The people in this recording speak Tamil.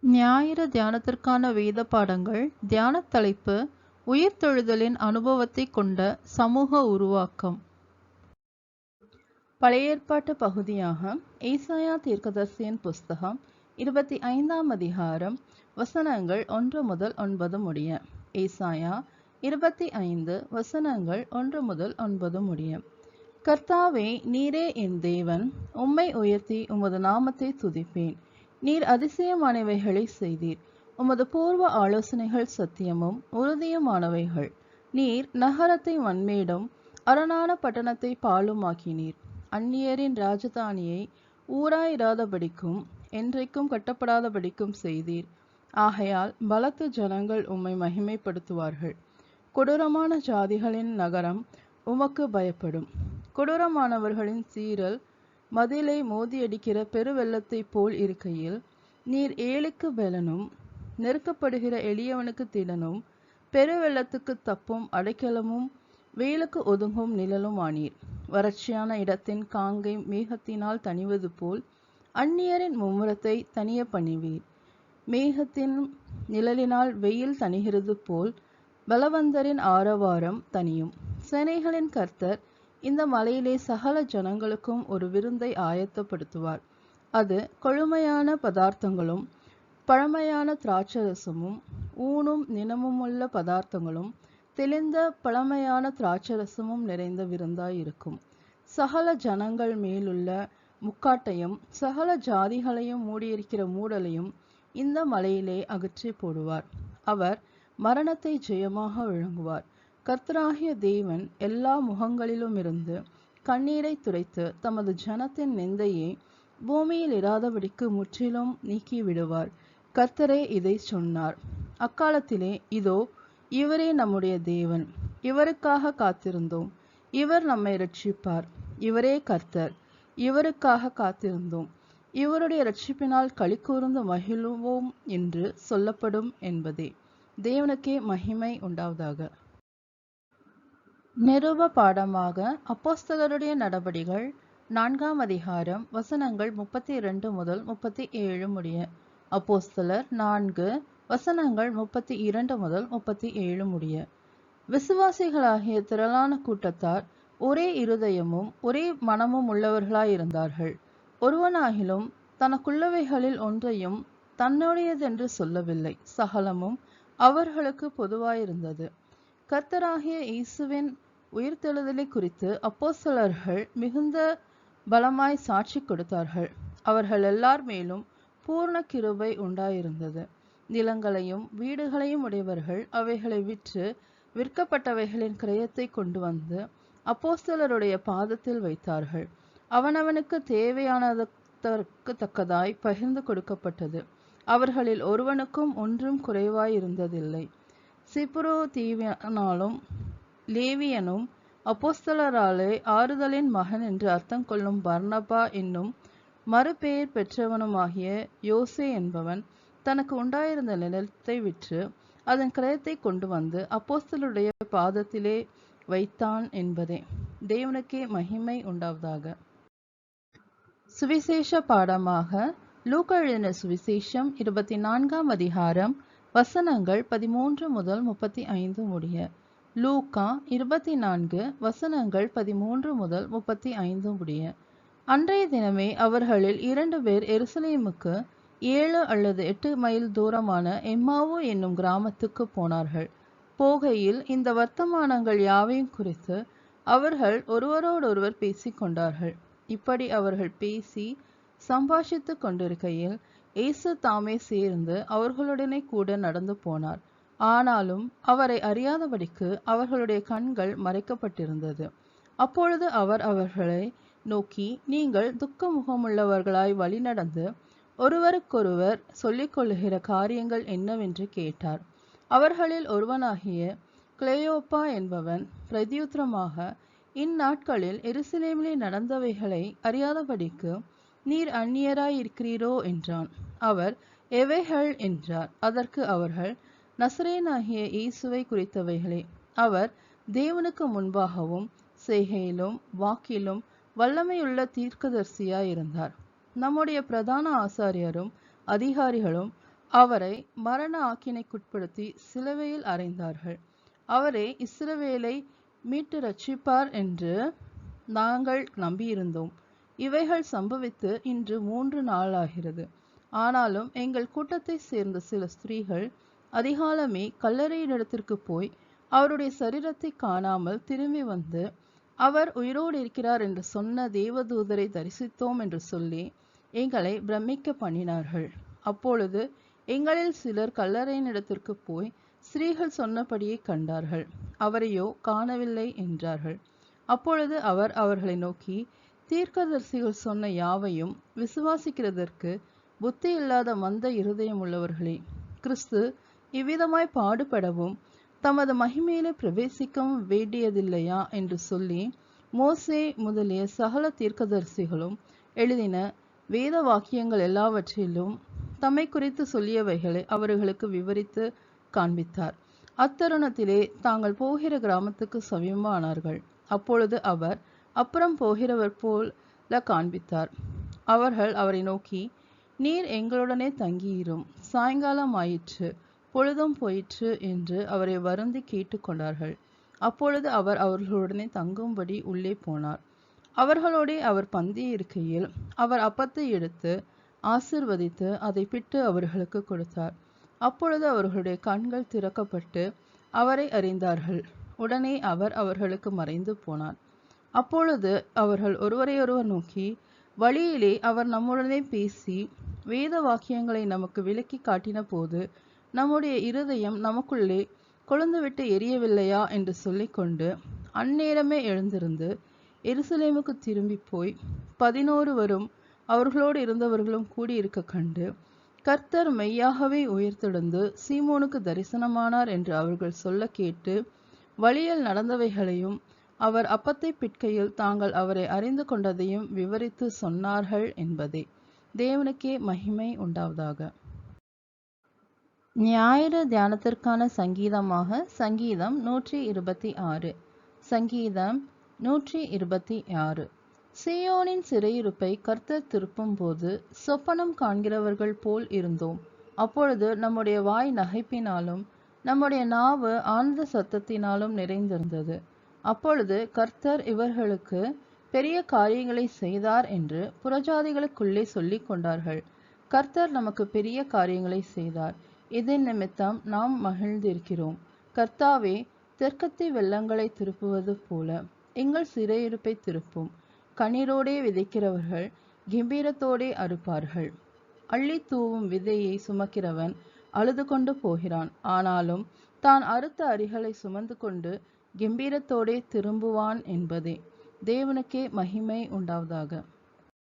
ஞாயிறு தியானத்திற்கான வேத பாடங்கள். தியானத் தலைப்பு: உயிர்த்தெழுதலின் அனுபவத்தைக் கொண்ட சமூக உருவாக்கம். பழைய ஏற்பாட்டு பகுதியாக ஏசாயா தீர்க்கதரிசியின் புஸ்தகம் 25ஆம் அதிகாரம் வசனங்கள் 1 முதல் 9 முடிய. ஏசாயா 25 வசனங்கள் 1 முதல் 9 முடிய. கர்த்தாவே, நீரே என் தேவன், உம்மை உயர்த்தி உமது நாமத்தை துதிப்பேன். நீர் அதிசயமானவைகளை செய்தீர். உமது பூர்வ ஆலோசனைகள் சத்தியமும் உறுதியுமானவைகள். நீர் நகரத்தை மண்மேடும் அரணான பட்டணத்தை பாழுமாக்கினீர். அந்நியரின் ராஜதானியை ஊராயிராதபடிக்கும் என்றைக்கும் கட்டப்படாதபடிக்கும் செய்தீர். ஆகையால் பலத்த ஜனங்கள் உம்மை மகிமைப்படுத்துவார்கள். கொடூரமான ஜாதிகளின் நகரம் உமக்கு பயப்படும். கொடூரமானவர்களின் சீறல் மதிலை மோதியடிக்கிற பெருவெள்ளத்தைப் போல் இருக்கையில், நீர் ஏழைக்கு பெலனும் நெருக்கப்படுகிற எளியவனுக்கு திடனும் பெருவெள்ளத்துக்கு தப்பும் அடைக்கலமும் வெயிலுக்கு ஒதுங்கும் நிழலும் ஆனீர். வறட்சியான இடத்தின் காங்கை மேகத்தினால் தணிவது போல் அந்நியரின் மும்முரத்தை தனிய பண்ணுவீர். மேகத்தின் நிழலினால் வெயில் தணிகிறது போல் பலவந்தரின் ஆரவாரம் தனியும். சேனைகளின் கர்த்தர் இந்த மலையிலே சகல ஜனங்களுக்கும் ஒரு விருந்தை ஆயத்தப்படுத்துவார். அது கொழுமையான பதார்த்தங்களும் பழமையான திராட்சரசமும் ஊனும் நினமுமுள்ள பதார்த்தங்களும் தெளிந்த பழமையான திராட்சரசமும் நிறைந்த விருந்தாயிருக்கும். சகல ஜனங்கள் மேலுள்ள முக்காட்டையும் சகல ஜாதிகளையும் மூடியிருக்கிற மூடலையும் இந்த மலையிலே அகற்றி போடுவார். அவர் மரணத்தை ஜெயமாக விழுங்குவார். கர்த்தராகிய தேவன் எல்லா முகங்களிலுமிருந்து கண்ணீரை துடைத்து தமது ஜனத்தின் நிந்தையை பூமியில் இராதபடிக்கு முற்றிலும் நீக்கி விடுவார். கர்த்தரே இதை சொன்னார். அக்காலத்திலே, இதோ, இவரே நம்முடைய தேவன், இவருக்காக காத்திருந்தோம், இவர் நம்மை இரட்சிப்பார், இவரே கர்த்தர், இவருக்காக காத்திருந்தோம், இவருடைய இரட்சிப்பினால் களிகூர்ந்து மகிழுவோம் என்று சொல்லப்படும் என்பதே. தேவனுக்கே மகிமை உண்டாவதாக. நிருப பாடமாக அப்போஸ்தலருடைய நடபடிகள் 4ஆம் அதிகாரம் வசனங்கள் 32 முதல் 37 முடிய. அப்போஸ்தலர் 4 வசனங்கள் 32 முதல் 37 முடிய. விசுவாசிகளாகிய திரளான கூட்டத்தார் ஒரே இருதயமும் ஒரே மனமும் உள்ளவர்களாயிருந்தார்கள். ஒருவனாகிலும் தனக்குள்ளவைகளில் ஒன்றையும் தன்னுடையதென்று சொல்லவில்லை. சகலமும் அவர்களுக்கு பொதுவாயிருந்தது. கர்த்தராகிய இயேசுவின் உயிர்த்தெழுதலை குறித்து அப்போஸ்தலர்கள் மிகுந்த பலமாய் சாட்சி கொடுத்தார்கள். அவர்கள் எல்லார் மேலும் பூர்ண கிருபை உண்டாயிருந்தது. நிலங்களையும் வீடுகளையும் உடையவர்கள் அவைகளை விற்று விற்கப்பட்டவைகளின் கிரயத்தை கொண்டு வந்து அப்போஸ்தலருடைய பாதத்தில் வைத்தார்கள். அவனவனுக்கு தேவையானதற்கு தக்கதாய் பகிர்ந்து கொடுக்கப்பட்டது. அவர்களில் ஒருவனுக்கும் ஒன்றும் குறைவாயிருந்ததில்லை. சிப்ரு தீவினாலும் லேவியனும் அப்போஸ்தலராலே ஆறுதலின் மகன் என்று அர்த்தம் கொள்ளும் பர்னபா என்னும் மறுபெயர் பெற்றவனுமாகிய யோசே என்பவன் தனக்கு உண்டாயிருந்த நிலத்தை விற்று அதன் கிரயத்தை கொண்டு வந்து அப்போஸ்தலருடைய பாதத்திலே வைத்தான் என்பதே. தேவனுக்கே மகிமை உண்டாவதாக. சுவிசேஷ பாடமாக லூக்கா எழுதின சுவிசேஷம் 24ஆம் அதிகாரம் வசனங்கள் 13 முதல் 35 முடிய. லூக்கா 24 வசனங்கள் 13 முதல் 35 முடிய. அன்றைய தினமே அவர்களில் 2 பேர் எருசலேமுக்கு 7 அல்லது 8 மைல் தூரமான எம்மாவு என்னும் கிராமத்துக்கு போனார்கள். போகையில் இந்த வர்த்தமானங்கள் யாவையும் குறித்து அவர்கள் ஒருவரோடொருவர் பேசிக்கொண்டார்கள். இப்படி அவர்கள் பேசி சம்பாஷித்து கொண்டிருக்கையில் இயேசு தாமே சேர்ந்து அவர்களுடனே கூட நடந்து போனார். ஆனாலும் அவரை அறியாதபடிக்கு அவர்களுடைய கண்கள் மறைக்கப்பட்டிருந்தது. அப்பொழுது அவர் அவர்களை நோக்கி, நீங்கள் துக்க முகமுள்ளவர்களாய் வழிநடந்து ஒருவருக்கொருவர் சொல்லிக்கொள்ளுகிற காரியங்கள் என்னவென்று கேட்டார். அவர்களில் ஒருவனாகிய கிளேயோப்பா என்பவன் பிரதியுத்தரமாக, இந்நாட்களில் எருசலேமிலே நடந்தவைகளை அறியாதபடிக்கு நீர் அந்நியராய் இருக்கிறீரோ என்றான். அவர், எவைகள் என்றார். அதற்கு அவர்கள், நசரேயனாகிய இயேசுவை குறித்தவைகளே. அவர் தேவனுக்கு முன்பாகவும் செய்கையிலும் வாக்கிலும் வல்லமையுள்ள தீர்க்கதரிசியாயிருந்தார். நம்முடைய பிரதான ஆசாரியரும் அதிகாரிகளும் அவரை மரண ஆக்கினைக்குட்படுத்தி சிலுவையில் அறைந்தார்கள். அவரே இஸ்ரவேலை மீட்டு ரட்சிப்பார் என்று நாங்கள் நம்பியிருந்தோம். இவைகள் சம்பவித்து இன்று 3 நாளாகிறது. ஆனாலும் எங்கள் கூட்டத்தைச் சேர்ந்த சில ஸ்திரீகள் அதிகாலமே கல்லறையினிடத்திற்கு போய் அவருடைய சரீரத்தை காணாமல் திரும்பி வந்து, அவர் உயிரோடு இருக்கிறார் என்று சொன்ன தேவதூதரை தரிசித்தோம் என்று சொல்லி எங்களை பிரமிக்க பண்ணினார்கள். அப்பொழுது எங்களில் சிலர் கல்லறையினிடத்திற்கு போய் ஸ்திரீகள் சொன்னபடியே கண்டார்கள், அவரையோ காணவில்லை என்றார்கள். அப்பொழுது அவர் அவர்களை நோக்கி, தீர்க்கதரிசிகள் சொன்ன யாவையும் விசுவாசிக்கிறதற்கு புத்தி இல்லாத மந்த இருதயம் உள்ளவர்களே, கிறிஸ்து இவ்விதமாய் பாடுபடவும் தமது மகிமையிலே பிரவேசிக்கவும் வேண்டியதில்லையா என்று சொல்லி மோசே முதலிய சகல தீர்க்கதரிசிகளும் எழுதின வேத வாக்கியங்கள் எல்லாவற்றிலும் தம்மை குறித்து சொல்லியவைகளை அவர்களுக்கு விவரித்து காண்பித்தார். அத்தருணத்திலே தாங்கள் போகிற கிராமத்துக்கு சமீபமானார்கள். அப்பொழுது அவர் அப்புறம் போகிறவர் போல காண்பித்தார். அவர்கள் அவரை நோக்கி, நீர் எங்களுடனே தங்கியிரும், சாயங்காலம் ஆயிற்று, பொழுதும் போயிற்று என்று அவரை வருந்தி கேட்டுக்கொண்டார்கள். அப்பொழுது அவர் அவர்களுடனே தங்கும்படி உள்ளே போனார். அவர்களோடே அவர் பந்தி இருக்கையில் அவர் அப்பத்தை எடுத்து ஆசீர்வதித்து அதை பிட்டு அவர்களுக்கு கொடுத்தார். அப்பொழுது அவர்களுடைய கண்கள் திறக்கப்பட்டு அவரை அறிந்தார்கள். உடனே அவர் அவர்களுக்கு மறைந்து போனார். அப்பொழுது அவர்கள் ஒருவரையொருவர் நோக்கி, வழியிலே அவர் நம்முடனே பேசி வேத வாக்கியங்களை நமக்கு விளக்கி காட்டின போது நம்முடைய இருதயம் நமக்குள்ளே கொழுந்துவிட்டு எரியவில்லையா என்று சொல்லிக்கொண்டு அந்நேரமே எழுந்திருந்து எருசலேமுக்கு திரும்பி போய் 11 அவர்களோடு இருந்தவர்களும் கூடியிருக்க கண்டு, கர்த்தர் மெய்யாகவே உயிர்த்தெழுந்து சீமோனுக்கு தரிசனமானார் என்று அவர்கள் சொல்ல கேட்டு, வழியில் நடந்தவைகளையும் அவர் அப்பத்தை பிட்கையில் தாங்கள் அவரை அறிந்து கொண்டதையும் விவரித்து சொன்னார்கள் என்பதே. தேவனுக்கே மகிமை உண்டாவதாக. ஞாயிறு தியானத்திற்கான சங்கீதமாக சங்கீதம் 126. சங்கீதம் 126. சீயோனின் சிறையிருப்பை கர்த்தர் திருப்பும் போது சொப்பனம் காண்கிறவர்கள் போல் இருந்தோம். அப்பொழுது நம்முடைய வாய் நகைப்பினாலும் நம்முடைய நாவு ஆனந்த சத்தத்தினாலும் நிறைந்திருந்தது. அப்பொழுது கர்த்தர் இவர்களுக்கு பெரிய காரியங்களை செய்தார் என்று புறஜாதிகளுக்குள்ளே சொல்லிக் கொண்டார்கள். கர்த்தர் நமக்கு பெரிய காரியங்களை செய்தார், இதன் நிமித்தம் நாம் மகிழ்ந்திருக்கிறோம். கர்த்தாவே, தெற்கத்தி வெள்ளங்களை திருப்புவது போல எங்கள் சிறையிருப்பை திருப்பும். கண்ணீரோடே விதைக்கிறவர்கள் கம்பீரத்தோடே அறுப்பார்கள். அள்ளி தூவும் விதையை சுமக்கிறவன் அழுது கொண்டு போகிறான், ஆனாலும் தான் அறுத்த அரிகளை சுமந்து கொண்டு கம்பீரத்தோடே திரும்புவான் என்பதே. தேவனுக்கே மகிமை உண்டாவதாக.